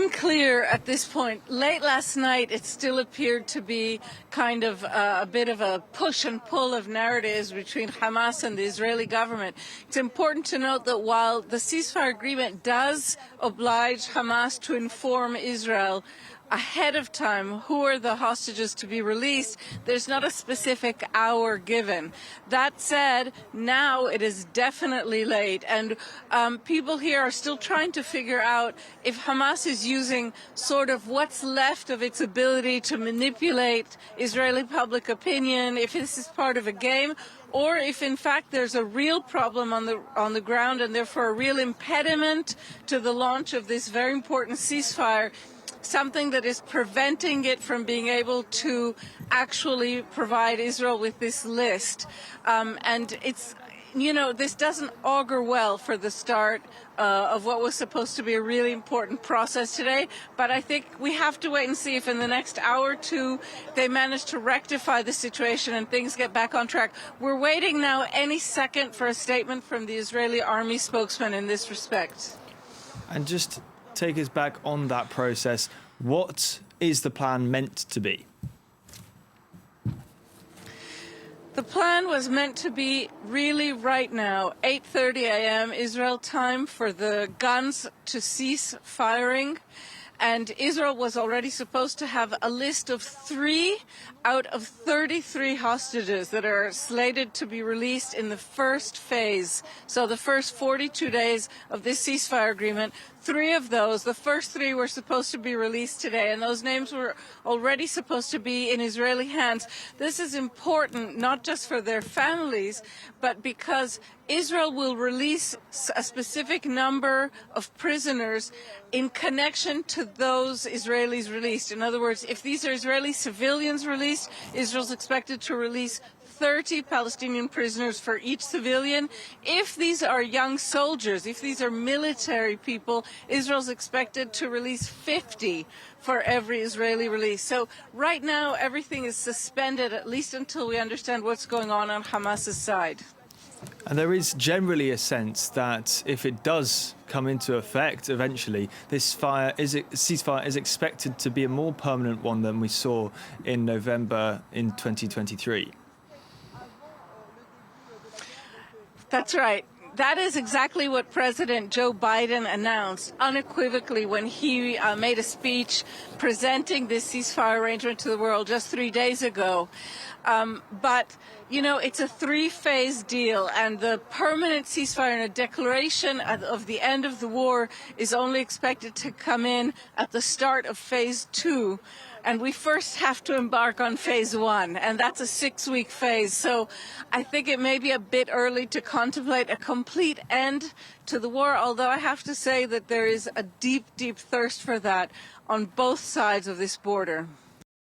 unclear at this point. Late last night, it still appeared to be kind of a bit of a push and pull of narratives between Hamas and the Israeli government. It's important to note that while the ceasefire agreement does oblige Hamas to inform Israel ahead of time who are the hostages to be released, there's not a specific hour given. That said, now it is definitely late, and people here are still trying to figure out if Hamas is using sort of what's left of its ability to manipulate Israeli public opinion, if this is part of a game, or if in fact there's a real problem on the ground and therefore a real impediment to the launch of this very important ceasefire, something that is preventing it from being able to actually provide Israel with this list. And it's, you know, this doesn't augur well for the start of what was supposed to be a really important process today. But I think we have to wait and see if in the next hour or two they manage to rectify the situation and things get back on track. We're waiting now any second for a statement from the Israeli army spokesman in this respect. And just take us back on that process. What is the plan meant to be? The plan was meant to be really right now, 8:30 a.m. Israel time, for the guns to cease firing. And Israel was already supposed to have a list of 3 out of 33 hostages that are slated to be released in the first phase. So the first 42 days of this ceasefire agreement, 3 of those, the first 3 were supposed to be released today, and those names were already supposed to be in Israeli hands. This is important not just for their families, but because Israel will release a specific number of prisoners in connection to those Israelis released. In other words, if these are Israeli civilians released, Israel's expected to release 30 Palestinian prisoners for each civilian. If these are young soldiers, if these are military people, Israel's expected to release 50 for every Israeli release. So right now, everything is suspended, at least until we understand what's going on Hamas's side. And there is generally a sense that if it does come into effect eventually, this ceasefire is expected to be a more permanent one than we saw in November in 2023. That's right. That is exactly what President Joe Biden announced unequivocally when he made a speech presenting this ceasefire arrangement to the world just 3 days ago. But, you know, it's a 3-phase deal, and the permanent ceasefire and a declaration of the end of the war is only expected to come in at the start of phase 2. And we first have to embark on phase 1, and that's a 6-week phase. So I think it may be a bit early to contemplate a complete end to the war, although I have to say that there is a deep, deep thirst for that on both sides of this border.